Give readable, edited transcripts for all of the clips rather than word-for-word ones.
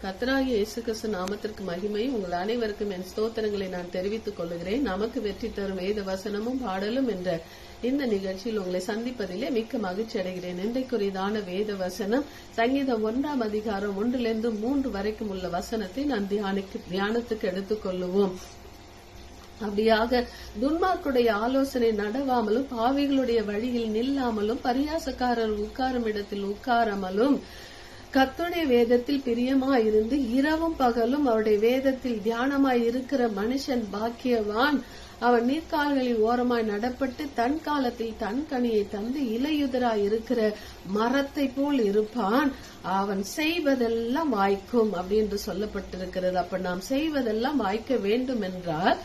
கர்த்தராகிய இயேசு கிறிஸ்து நாமத்திற்கு மகிமை. உங்கள் அனைவருக்கும் என் ஸ்தோத்திரங்களை நான் தெரிவித்துக் கொள்கிறேன். நமக்கு வெற்றி தரும் வேத வசனமும் பாடலும் என்ற இந்த நிகழ்ச்சியில் உங்களை சந்திப்பதிலே மிக்க மகிழ்ச்சி அடைகிறேன். இன்றைக்குரியதான வேத வசனம் சங்கீதம் 1 அதிகாரம் 1-3 வரைக்கும் உள்ள வசனத்தை நான் தியானத்துக்கு எடுத்துக் கொள்ளுவோம். அப்படியாக துன்மார்க்குடைய ஆலோசனை நடவாமலும், பாவிகளுடைய வழியில் நில்லாமலும், பரியாசக்காரர் உட்காரும் இடத்தில் உட்காராமலும், கர்த்தருடைய வேதத்தில் பிரியமாயிருந்து இரவும் பகலும் அவருடைய வேதத்தில் தியானமாய் இருக்கிற மனுஷன் பாக்கியவான். அவன் நீர்க்கால்களில் ஓரமாய் நடப்பட்டு தன் காலத்தில் தன் கனியை தந்து இலையுதராய் இருக்கிற மரத்தை போல் இருப்பான். அவன் செய்வதெல்லாம் வாய்க்கும் அப்படின்னு சொல்லப்பட்டிருக்கிறது. அப்ப நாம் செய்வதெல்லாம் வாய்க்க வேண்டும் என்றால்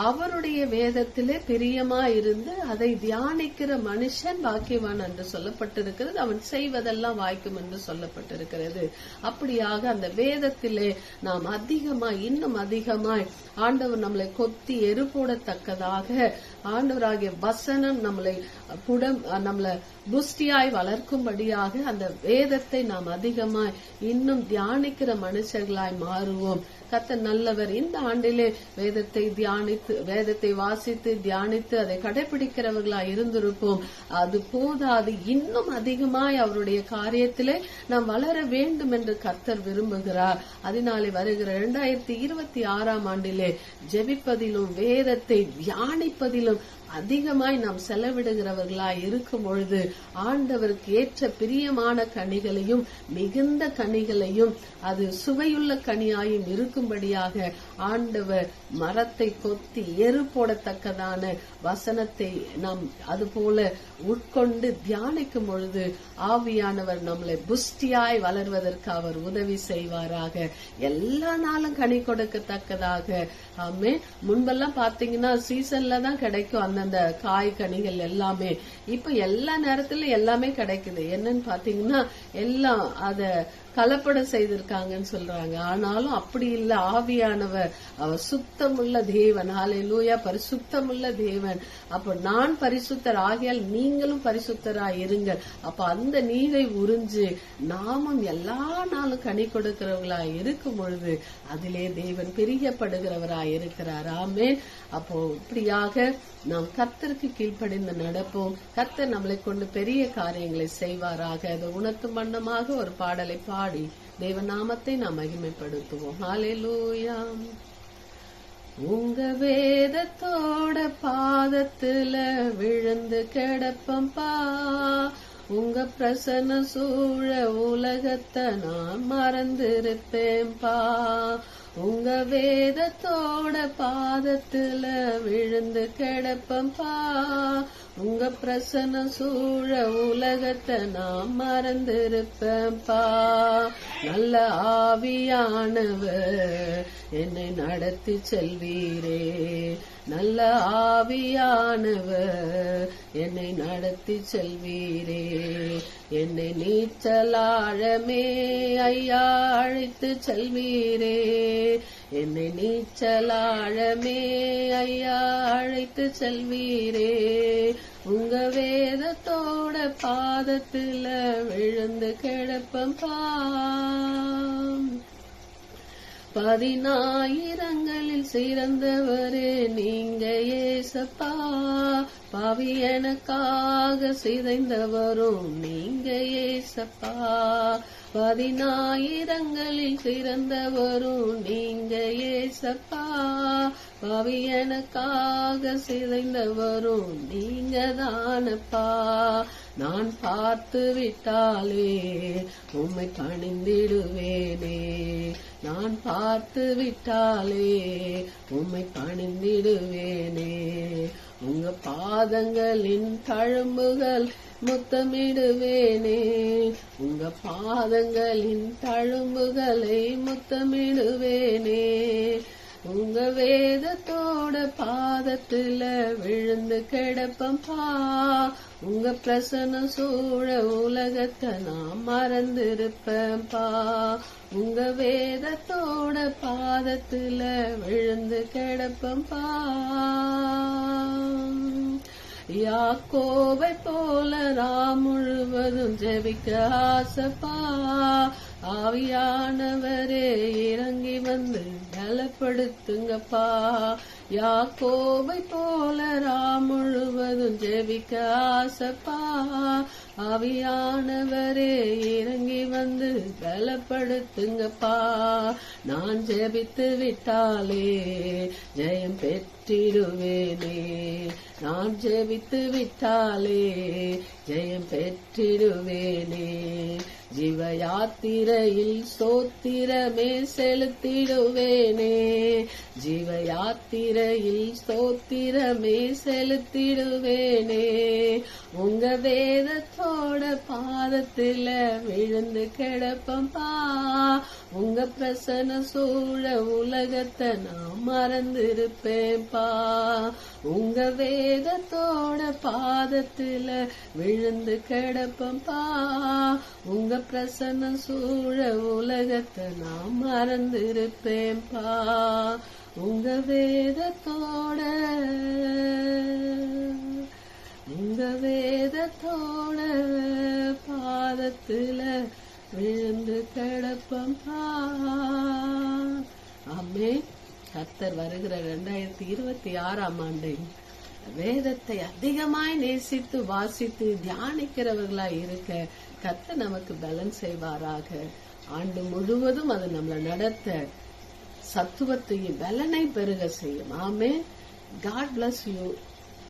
அவருடைய வேதத்திலே பிரியமாயிருந்து அதை தியானிக்கிற மனுஷன் பாக்கியவான் என்று சொல்லப்பட்டிருக்கிறது. அவன் செய்வதெல்லாம் வாய்க்கும் என்று சொல்லப்பட்டிருக்கிறது. அப்படியாக அந்த வேதத்திலே நாம் அதிகமாய், இன்னும் அதிகமாய் ஆண்டவர் நம்மளை கொத்தி எருப்போடத்தக்கதாக ஆண்டவராகிய வசனம் நம்மளை புஷ்டியாய் வளர்க்கும்படியாக அந்த வேதத்தை நாம் அதிகமாய் இன்னும் தியானிக்கிற மனுஷர்களாய் மாறுவோம். கர்த்தர் நல்லவர். இந்த ஆண்டிலே வேதத்தை வாசித்து தியானித்து அதை கடைபிடிக்கிறவர்களாய் இருந்திருப்போம். அது போதாது, இன்னும் அதிகமாய் அவருடைய காரியத்திலே நாம் வளர வேண்டும் என்று கர்த்தர் விரும்புகிறார். அதனாலே வருகிற 2026 ஆண்டிலே ஜெபிப்பதிலும் வேதத்தை தியானிப்பதிலும் அதிகமாய் நாம் செலவிடுகிறவர்களாய் இருக்கும் பொழுது ஆண்டவருக்கு ஏற்ற பிரியமான கனிகளையும் மிகுந்த கனிகளையும் அது சுவையுள்ள கனியாயும் இருக்கும்படியாக ஆண்டவர் மரத்தை கொத்தி எரு போடத்தக்கதான வசனத்தை நாம் அதுபோல உட்கொண்டு தியானிக்கும் பொழுது ஆவியானவர் நம்மளை புஷ்டியாய் வளர்வதற்கு அவர் உதவி செய்வாராக. எல்லா நாளும் கனி கொடுக்கத்தக்கதாக. ஆமே. முன்பெல்லாம் பாத்தீங்கன்னா சீசன்ல தான் கிடைக்கும் அந்தந்த காய் கனிகள் எல்லாமே. இப்ப எல்லா நேரத்துல எல்லாமே கிடைக்குது. என்னன்னு பாத்தீங்கன்னா எல்லாம் அத கலப்படம் செய்திருக்காங்கன்னு சொல்றாங்க. ஆனாலும் அப்படி இல்ல. ஆவியானவர் அவர் சுத்தமுள்ள தேவன். ஹல்லேலூயா. பரிசுத்தமுள்ள தேவன். அப்ப நான் பரிசுத்தர் ஆகியால் நீங்களும் பரிசுத்தராய் இருங்கள். அப்ப அந்த நீரை உறிஞ்சு நாமும் எல்லா நாளும் கனி கொடுக்கிறவர்களாய் இருக்கும் பொழுது அதிலே தேவன் பிரியப்படுகிறவராய் இருக்கிறார். ஆமென். அப்போ இப்படியாக நாம் கர்த்தருக்கு கீழ்ப்படிந்து நடப்போம். கர்த்தர் நம்மளை கொண்டு பெரிய காரியங்களை செய்வாராக. அதை உணர்த்தும் வண்ணமாக ஒரு பாடலை பாடி தேவ நாமத்தை நாம் மகிமைப்படுத்துவோம். ஹல்லேலூயா. உங்க வேதத்தோட பாதத்துல விழுந்து கிடப்பம்பா, உங்க பிரசன்ன சூழ உலகத்தை நான் மறந்திருப்பேன்பா. உங்க வேதத்தோட பாதத்துல விழுந்து கிடப்பம்பா, உங்க பிரசன்ன சூழ உலகத்தை நான் மறந்திருப்பேன்பா. நல்ல ஆவியானவர் என்னை நடத்தி செல்வீரே, நல்ல ஆவியானவர் என்னை நடத்தி செல்வீரே. என்னை நீச்சலாழமே ஐயா அழைத்து செல்வீரே, என்னை நீச்சலாழமே ஐயா அழைத்து செல்வீரே. உங்க வேதத்தோட பாதத்துல விழுந்து கிடப்பம்பா. 10,000ங்களில் சிறந்தவரே நீங்க ஏசப்பா, பாவி எனக்காக சிதைந்தவரும் நீங்க ஏசப்பா. 10,000ங்களில் சிறந்தவரும் நீங்க ஏசப்பா, பாவி எனக்காக சிதைந்தவரும் நீங்க தானப்பா. நான் பார்த்து விட்டாலே உம்மை பணிந்திடுவேனே, நான் பார்த்து விட்டாலே உம்மை பணிந்திடுவேனே. உங்க பாதங்களின் தழும்புகள் முத்தமிடுவேனே, உங்க பாதங்களின் தழும்புகளை முத்தமிடுவேனே. உங்க வேதத்தோட பாதத்துல விழுந்து கிடப்பம்பா, உங்க பிரசன்னம் சூழ உலகத்தை நான் மறந்திருப்பேன்பா. உங்க வேதத்தோட பாதத்துல விழுந்து கிடப்பம்பா. யாக்கோபை போல நான் முழுவதும் ஜெபிக்க ஆசைப்பா, ஆவியானவரே வந்து பலப்படுத்துங்கப்பா. யாக்கோபை போல முழுவதும் ஜெபிக்க ஆசப்பா. ஆவியானவரே இறங்கி வந்து பலப்படுத்துங்கப்பா. நான் ஜெபித்து விட்டாலே ஜெயம் பெற்றிடுவேனே. நான் ஜெபித்து விட்டாலே ஜெயம் பெற்றிடுவேனே. ஜீவ யாத்திரையில் ஸ்தோத்திரமே செலுத்திடுவேனே. ஜீவ யாத்திரையில் ஸ்தோத்திரமே செலுத்திடுவேனே. உங்க வேதத்தோட பாதத்துல விழுந்து கிடப்பம்பா. உங்க பிரசன்ன சூழ உலகத்தை நான் மறந்திருப்பேன்பா. உங்க வேதத்தோட பாதத்துல விழுந்து கிடப்பம்பா. உங்க பிரசன்ன சூழ உலகத்தை நான் மறந்திருப்பேன்பா. உங்க வேதத்தோட பாதத்துல விழுந்து கிடப்பம்பா. ஆமே. கர்த்தர் வருகிற 2026 வேதத்தை அதிகமாய் நேசித்து வாசித்து தியானிக்கிறவர்களாய் இருக்க கர்த்தர் நமக்கு பலன் செய்வாராக. ஆண்டு முழுவதும் அது நம்மளை நடத்த சத்துவத்தையும் பலனை பெருக செய்யும். ஆமே. God bless you.